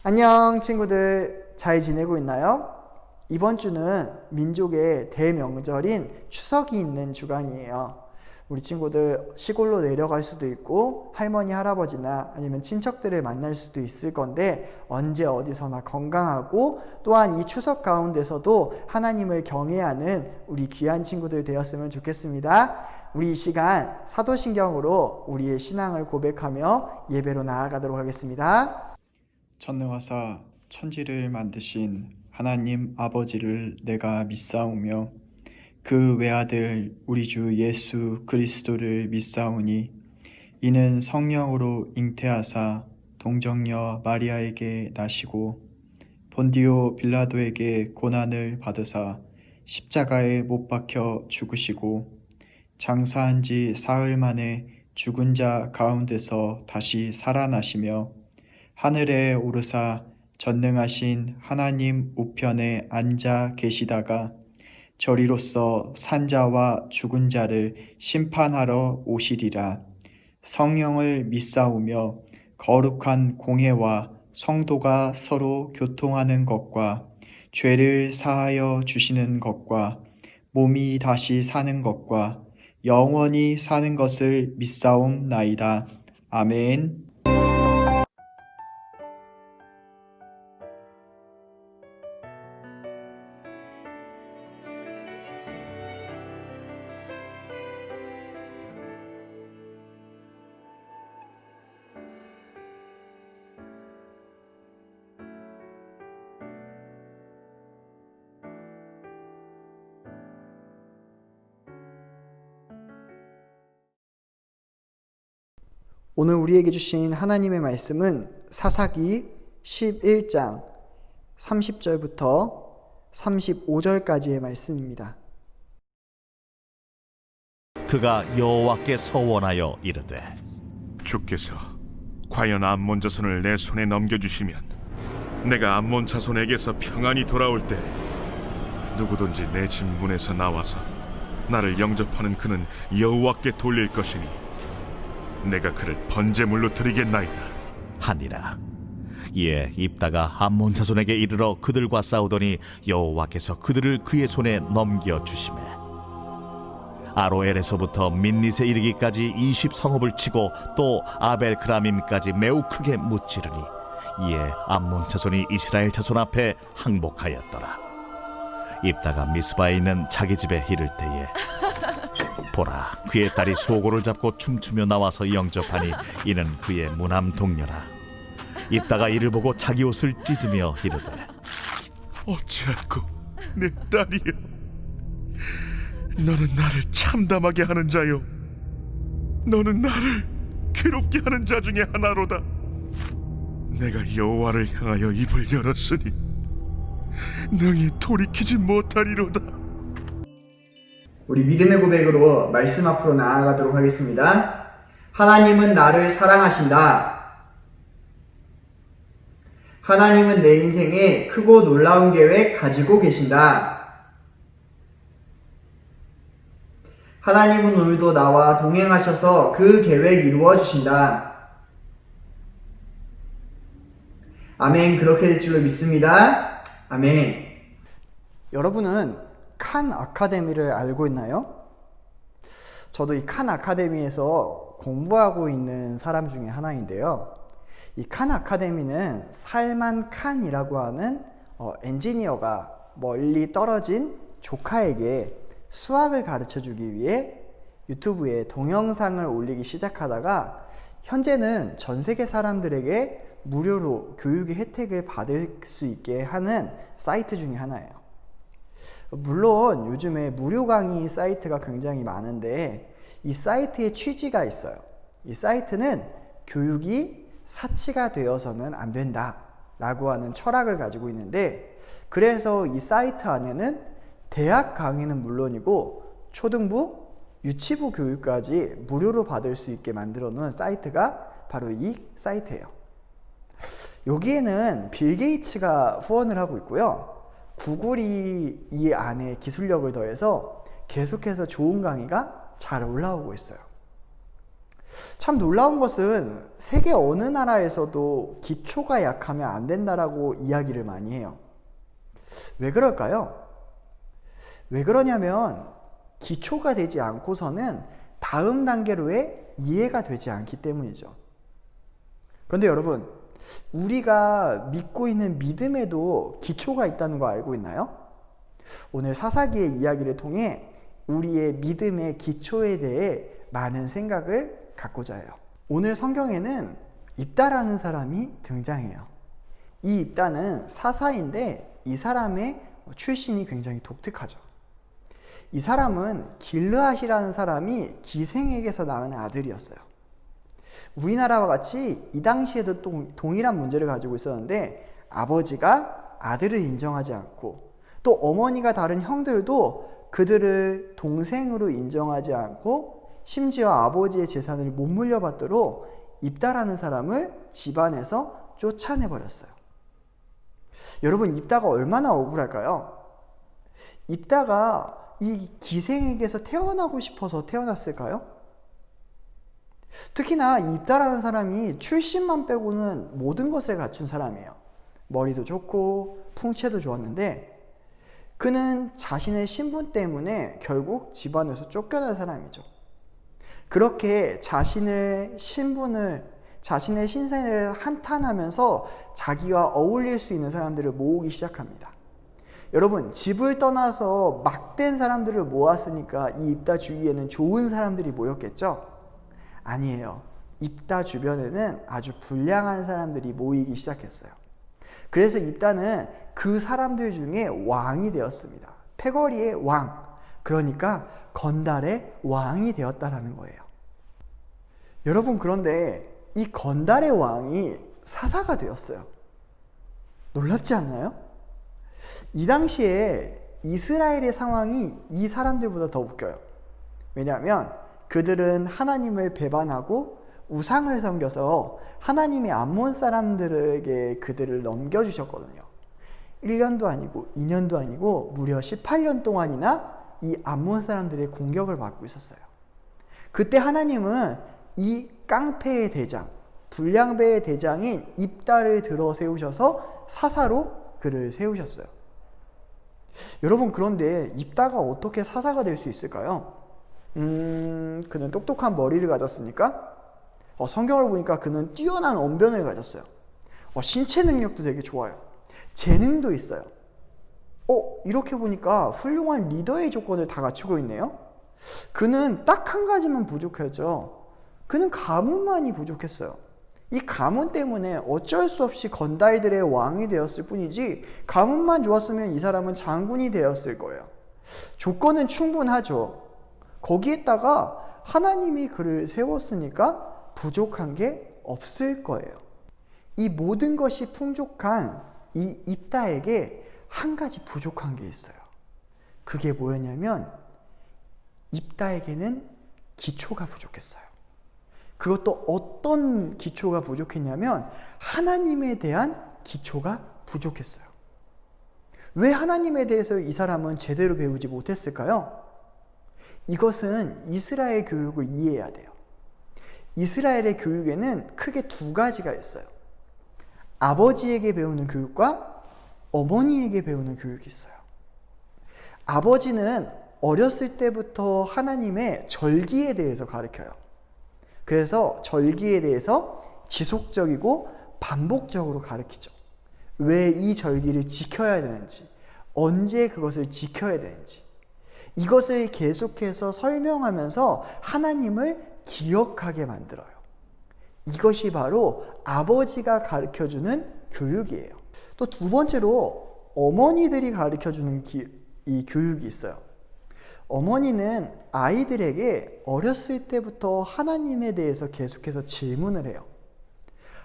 안녕 친구들, 잘 지내고 있나요? 이번 주는 민족의 대명절인 추석이 있는 주간이에요. 우리 친구들 시골로 내려갈 수도 있고 할머니, 할아버지나 아니면 친척들을 만날 수도 있을 건데 언제 어디서나 건강하고 또한 이 추석 가운데서도 하나님을 경외하는 우리 귀한 친구들 되었으면 좋겠습니다. 우리 이 시간 사도신경으로 우리의 신앙을 고백하며 예배로 나아가도록 하겠습니다. 천능하사 천지를 만드신 하나님 아버지를 내가 믿사오며 그 외아들 우리 주 예수 그리스도를 믿사오니 이는 성령으로 잉태하사 동정녀 마리아에게 나시고 본디오 빌라도에게 고난을 받으사 십자가에 못 박혀 죽으시고 장사한 지 사흘 만에 죽은 자 가운데서 다시 살아나시며 하늘에 오르사 전능하신 하나님 우편에 앉아 계시다가 저리로서 산자와 죽은 자를 심판하러 오시리라. 성령을 믿사오며 거룩한 공회와 성도가 서로 교통하는 것과 죄를 사하여 주시는 것과 몸이 다시 사는 것과 영원히 사는 것을 믿사옵나이다. 아멘. 오늘 우리에게 주신 하나님의 말씀은 사사기 11장 30절부터 35절까지의 말씀입니다. 그가 여호와께 서원하여 이르되 주께서 과연 암몬 자손을 내 손에 넘겨주시면 내가 암몬 자손에게서 평안히 돌아올 때 누구든지 내 집 문에서 나와서 나를 영접하는 그는 여호와께 돌릴 것이니 내가 그를 번제물로 드리겠나이다 하니라. 이에 입다가 암몬 자손에게 이르러 그들과 싸우더니 여호와께서 그들을 그의 손에 넘겨 주시매 아로엘에서부터 민닛에 이르기까지 20성읍을 치고 또 아벨크라밈까지 매우 크게 무찌르니 이에 암몬 자손이 이스라엘 자손 앞에 항복하였더라. 입다가 미스바에 있는 자기 집에 이를 때에 보라, 그의 딸이 소고를 잡고 춤추며 나와서 영접하니 이는 그의 무남 동료라. 입다가 이를 보고 자기 옷을 찢으며 이르되 어찌할꼬 내 딸이여, 너는 나를 참담하게 하는 자요, 너는 나를 괴롭게 하는 자 중에 하나로다. 내가 여호와를 향하여 입을 열었으니 능히 돌이키지 못하리로다. 우리 믿음의 고백으로 말씀 앞으로 나아가도록 하겠습니다. 하나님은 나를 사랑하신다. 하나님은 내 인생에 크고 놀라운 계획 가지고 계신다. 하나님은 오늘도 나와 동행하셔서 그 계획 이루어 주신다. 아멘. 그렇게 될 줄로 믿습니다. 아멘. 여러분은 칸 아카데미를 알고 있나요? 저도 이 칸 아카데미에서 공부하고 있는 사람 중에 하나인데요. 이 칸 아카데미는 살만 칸이라고 하는 엔지니어가 멀리 떨어진 조카에게 수학을 가르쳐 주기 위해 유튜브에 동영상을 올리기 시작하다가 현재는 전 세계 사람들에게 무료로 교육의 혜택을 받을 수 있게 하는 사이트 중에 하나예요. 물론 요즘에 무료 강의 사이트가 굉장히 많은데 이 사이트의 취지가 있어요. 이 사이트는 교육이 사치가 되어서는 안 된다 라고 하는 철학을 가지고 있는데, 그래서 이 사이트 안에는 대학 강의는 물론이고 초등부, 유치부 교육까지 무료로 받을 수 있게 만들어 놓은 사이트가 바로 이 사이트예요. 여기에는 빌 게이츠가 후원을 하고 있고요. 구글이 이 안에 기술력을 더해서 계속해서 좋은 강의가 잘 올라오고 있어요. 참 놀라운 것은 세계 어느 나라에서도 기초가 약하면 안 된다라고 이야기를 많이 해요. 왜 그럴까요? 왜 그러냐면 기초가 되지 않고서는 다음 단계로의 이해가 되지 않기 때문이죠. 그런데 여러분, 우리가 믿고 있는 믿음에도 기초가 있다는 거 알고 있나요? 오늘 사사기의 이야기를 통해 우리의 믿음의 기초에 대해 많은 생각을 갖고자 해요. 오늘 성경에는 입다라는 사람이 등장해요. 이 입다는 사사인데 이 사람의 출신이 굉장히 독특하죠. 이 사람은 길르앗이라는 사람이 기생에게서 낳은 아들이었어요. 우리나라와 같이 이 당시에도 동일한 문제를 가지고 있었는데 아버지가 아들을 인정하지 않고 또 어머니가 다른 형들도 그들을 동생으로 인정하지 않고 심지어 아버지의 재산을 못 물려받도록 입다라는 사람을 집안에서 쫓아내버렸어요. 여러분, 입다가 얼마나 억울할까요? 입다가 이 기생에게서 태어나고 싶어서 태어났을까요? 특히나 이 입다라는 사람이 출신만 빼고는 모든 것을 갖춘 사람이에요. 머리도 좋고 풍채도 좋았는데 그는 자신의 신분 때문에 결국 집안에서 쫓겨난 사람이죠. 그렇게 자신의 신생을 한탄하면서 자기와 어울릴 수 있는 사람들을 모으기 시작합니다. 여러분, 집을 떠나서 막된 사람들을 모았으니까 이 입다 주위에는 좋은 사람들이 모였겠죠? 아니에요. 입다 주변에는 아주 불량한 사람들이 모이기 시작했어요. 그래서 입다는 그 사람들 중에 왕이 되었습니다. 패거리의 왕, 그러니까 건달의 왕이 되었다라는 거예요. 여러분, 그런데 이 건달의 왕이 사사가 되었어요. 놀랍지 않나요? 이 당시에 이스라엘의 상황이 이 사람들보다 더 웃겨요. 왜냐하면 그들은 하나님을 배반하고 우상을 섬겨서 하나님의 암몬 사람들에게 그들을 넘겨주셨거든요. 1년도 아니고 2년도 아니고 무려 18년 동안이나 이 암몬 사람들의 공격을 받고 있었어요. 그때 하나님은 이 깡패의 대장, 불량배의 대장인 입다를 들어 세우셔서 사사로 그를 세우셨어요. 여러분, 그런데 입다가 어떻게 사사가 될 수 있을까요? 그는 똑똑한 머리를 가졌으니까 성경을 보니까 그는 뛰어난 언변을 가졌어요. 신체 능력도 되게 좋아요. 재능도 있어요. 이렇게 보니까 훌륭한 리더의 조건을 다 갖추고 있네요. 그는 딱 한 가지만 부족했죠. 그는 가문만이 부족했어요. 이 가문 때문에 어쩔 수 없이 건달들의 왕이 되었을 뿐이지 가문만 좋았으면 이 사람은 장군이 되었을 거예요. 조건은 충분하죠. 거기에다가 하나님이 그를 세웠으니까 부족한 게 없을 거예요. 이 모든 것이 풍족한 이 입다에게 한 가지 부족한 게 있어요. 그게 뭐였냐면 입다에게는 기초가 부족했어요. 그것도 어떤 기초가 부족했냐면 하나님에 대한 기초가 부족했어요. 왜 하나님에 대해서 이 사람은 제대로 배우지 못했을까요? 이것은 이스라엘 교육을 이해해야 돼요. 이스라엘의 교육에는 크게 두 가지가 있어요. 아버지에게 배우는 교육과 어머니에게 배우는 교육이 있어요. 아버지는 어렸을 때부터 하나님의 절기에 대해서 가르쳐요. 그래서 절기에 대해서 지속적이고 반복적으로 가르치죠. 왜 이 절기를 지켜야 되는지, 언제 그것을 지켜야 되는지, 이것을 계속해서 설명하면서 하나님을 기억하게 만들어요. 이것이 바로 아버지가 가르쳐주는 교육이에요. 또 두 번째로 어머니들이 가르쳐주는 이 교육이 있어요. 어머니는 아이들에게 어렸을 때부터 하나님에 대해서 계속해서 질문을 해요.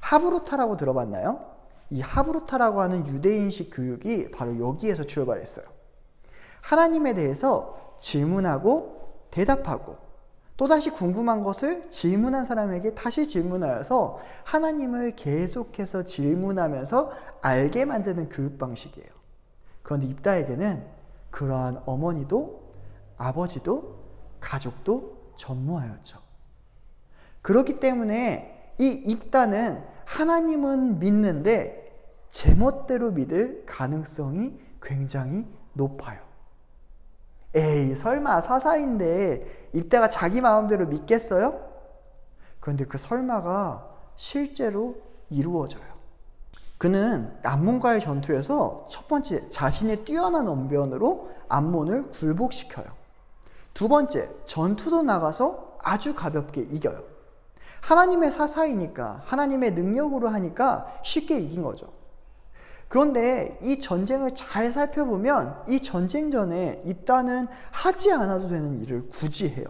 하브루타라고 들어봤나요? 이 하브루타라고 하는 유대인식 교육이 바로 여기에서 출발했어요. 하나님에 대해서 질문하고 대답하고 또다시 궁금한 것을 질문한 사람에게 다시 질문하여서 하나님을 계속해서 질문하면서 알게 만드는 교육 방식이에요. 그런데 입다에게는 그러한 어머니도 아버지도 가족도 전무하였죠. 그렇기 때문에 이 입다는 하나님은 믿는데 제멋대로 믿을 가능성이 굉장히 높아요. 에이, 설마 사사인데 입다가 자기 마음대로 믿겠어요? 그런데 그 설마가 실제로 이루어져요. 그는 암몬과의 전투에서 첫 번째, 자신의 뛰어난 언변으로 암몬을 굴복시켜요. 두 번째, 전투도 나가서 아주 가볍게 이겨요. 하나님의 사사이니까, 하나님의 능력으로 하니까 쉽게 이긴 거죠. 그런데 이 전쟁을 잘 살펴보면 이 전쟁 전에 입다는 하지 않아도 되는 일을 굳이 해요.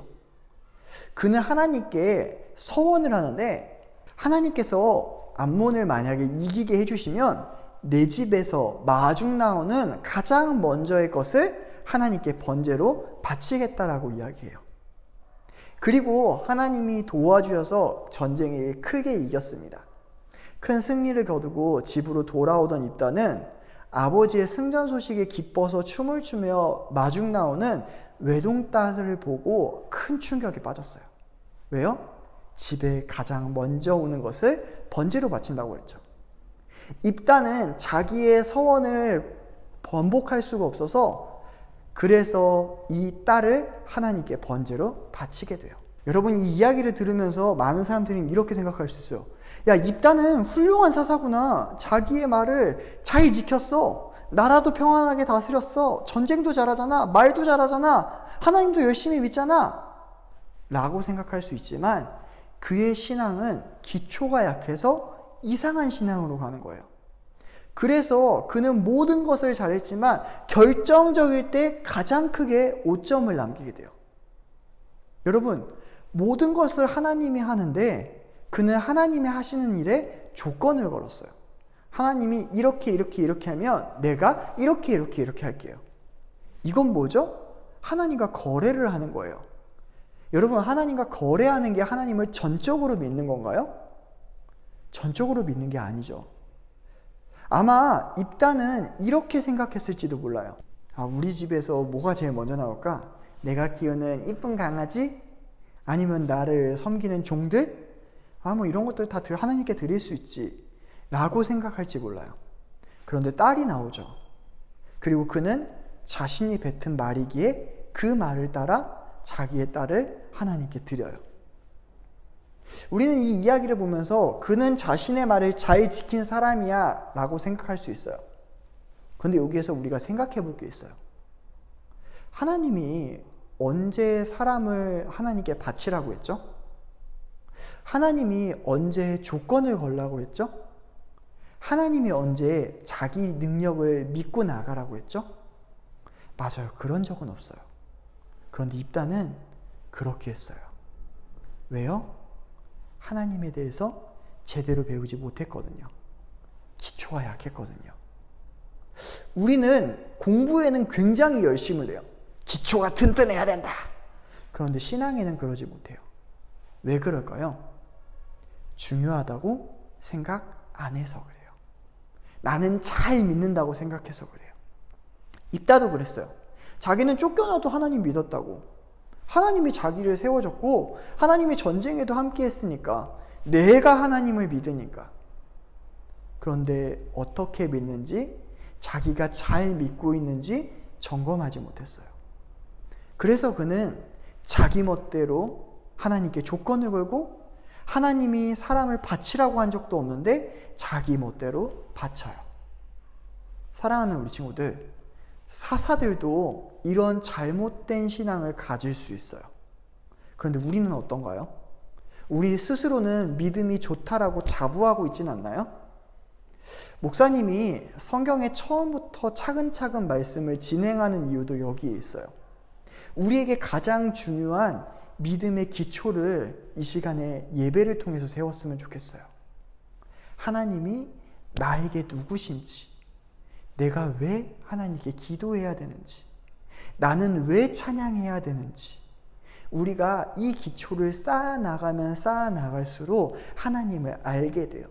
그는 하나님께 서원을 하는데, 하나님께서 암몬을 만약에 이기게 해주시면 내 집에서 마중 나오는 가장 먼저의 것을 하나님께 번제로 바치겠다라고 이야기해요. 그리고 하나님이 도와주셔서 전쟁에 크게 이겼습니다. 큰 승리를 거두고 집으로 돌아오던 입다는 아버지의 승전 소식에 기뻐서 춤을 추며 마중 나오는 외동딸을 보고 큰 충격에 빠졌어요. 왜요? 집에 가장 먼저 오는 것을 번제로 바친다고 했죠. 입다는 자기의 서원을 번복할 수가 없어서 그래서 이 딸을 하나님께 번제로 바치게 돼요. 여러분, 이 이야기를 들으면서 많은 사람들이 이렇게 생각할 수 있어요. 야, 입다는 훌륭한 사사구나. 자기의 말을 잘 지켰어. 나라도 평안하게 다스렸어. 전쟁도 잘하잖아. 말도 잘하잖아. 하나님도 열심히 믿잖아. 라고 생각할 수 있지만 그의 신앙은 기초가 약해서 이상한 신앙으로 가는 거예요. 그래서 그는 모든 것을 잘했지만 결정적일 때 가장 크게 오점을 남기게 돼요. 여러분, 모든 것을 하나님이 하는데 그는 하나님이 하시는 일에 조건을 걸었어요. 하나님이 이렇게 하면 내가 이렇게 할게요. 이건 뭐죠? 하나님과 거래를 하는 거예요. 여러분, 하나님과 거래하는 게 하나님을 전적으로 믿는 건가요? 전적으로 믿는 게 아니죠. 아마 입다는 이렇게 생각했을지도 몰라요. 아, 우리 집에서 뭐가 제일 먼저 나올까? 내가 키우는 이쁜 강아지? 아니면 나를 섬기는 종들? 아, 뭐 이런 것들 다 하나님께 드릴 수 있지 라고 생각할지 몰라요. 그런데 딸이 나오죠. 그리고 그는 자신이 뱉은 말이기에 그 말을 따라 자기의 딸을 하나님께 드려요. 우리는 이 이야기를 보면서 그는 자신의 말을 잘 지킨 사람이야 라고 생각할 수 있어요. 그런데 여기에서 우리가 생각해 볼 게 있어요. 하나님이 언제 사람을 하나님께 바치라고 했죠? 하나님이 언제 조건을 걸라고 했죠? 하나님이 언제 자기 능력을 믿고 나가라고 했죠? 맞아요. 그런 적은 없어요. 그런데 입다는 그렇게 했어요. 왜요? 하나님에 대해서 제대로 배우지 못했거든요. 기초가 약했거든요. 우리는 공부에는 굉장히 열심을 내요. 기초가 튼튼해야 된다. 그런데 신앙에는 그러지 못해요. 왜 그럴까요? 중요하다고 생각 안 해서 그래요. 나는 잘 믿는다고 생각해서 그래요. 입다도 그랬어요. 자기는 쫓겨나도 하나님 믿었다고. 하나님이 자기를 세워줬고 하나님이 전쟁에도 함께 했으니까 내가 하나님을 믿으니까. 그런데 어떻게 믿는지, 자기가 잘 믿고 있는지 점검하지 못했어요. 그래서 그는 자기 멋대로 하나님께 조건을 걸고 하나님이 사람을 바치라고 한 적도 없는데 자기 멋대로 바쳐요. 사랑하는 우리 친구들, 사사들도 이런 잘못된 신앙을 가질 수 있어요. 그런데 우리는 어떤가요? 우리 스스로는 믿음이 좋다라고 자부하고 있진 않나요? 목사님이 성경의 처음부터 차근차근 말씀을 진행하는 이유도 여기에 있어요. 우리에게 가장 중요한 믿음의 기초를 이 시간에 예배를 통해서 세웠으면 좋겠어요. 하나님이 나에게 누구신지, 내가 왜 하나님께 기도해야 되는지, 나는 왜 찬양해야 되는지, 우리가 이 기초를 쌓아나가면 쌓아나갈수록 하나님을 알게 돼요.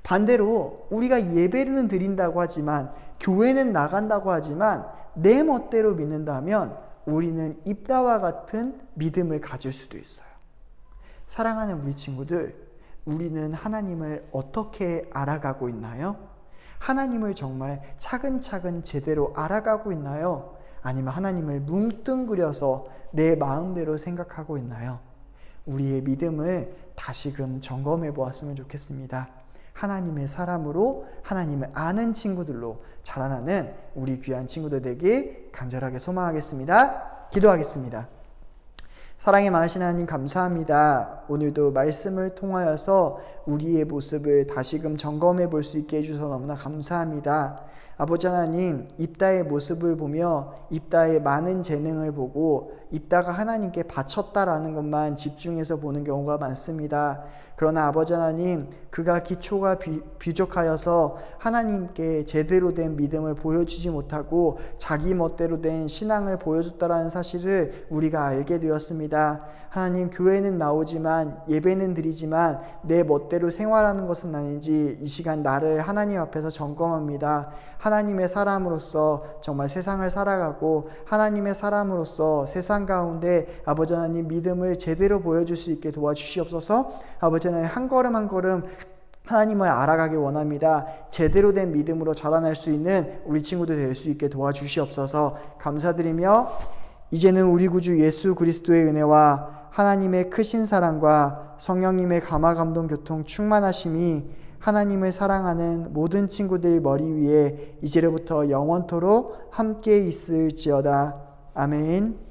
반대로 우리가 예배는 드린다고 하지만, 교회는 나간다고 하지만 내 멋대로 믿는다면 우리는 입다와 같은 믿음을 가질 수도 있어요. 사랑하는 우리 친구들, 우리는 하나님을 어떻게 알아가고 있나요? 하나님을 정말 차근차근 제대로 알아가고 있나요? 아니면 하나님을 뭉뚱그려서 내 마음대로 생각하고 있나요? 우리의 믿음을 다시금 점검해 보았으면 좋겠습니다. 하나님의 사람으로, 하나님을 아는 친구들로 자라나는 우리 귀한 친구들 되길 간절하게 소망하겠습니다. 기도하겠습니다. 사랑의 많으신 하나님 감사합니다. 오늘도 말씀을 통하여서 우리의 모습을 다시금 점검해 볼 수 있게 해주셔서 너무나 감사합니다. 아버지 하나님, 입다의 모습을 보며 입다의 많은 재능을 보고 입다가 하나님께 바쳤다라는 것만 집중해서 보는 경우가 많습니다. 그러나 아버지 하나님, 그가 기초가 부족하여서 하나님께 제대로 된 믿음을 보여주지 못하고 자기 멋대로 된 신앙을 보여줬다라는 사실을 우리가 알게 되었습니다. 하나님, 교회는 나오지만 예배는 드리지만 내 멋대로 생활하는 것은 아닌지 이 시간 나를 하나님 앞에서 점검합니다. 하나님의 사람으로서 정말 세상을 살아가고 하나님의 사람으로서 세상 가운데 아버지 하나님 믿음을 제대로 보여줄 수 있게 도와주시옵소서. 아버지 하나님, 한 걸음 한 걸음 하나님을 알아가길 원합니다. 제대로 된 믿음으로 자라날 수 있는 우리 친구들 될 수 있게 도와주시옵소서. 감사드리며 이제는 우리 구주 예수 그리스도의 은혜와 하나님의 크신 사랑과 성령님의 감화감동 교통 충만하심이 하나님을 사랑하는 모든 친구들 머리 위에 이제로부터 영원토록 함께 있을지어다. 아멘.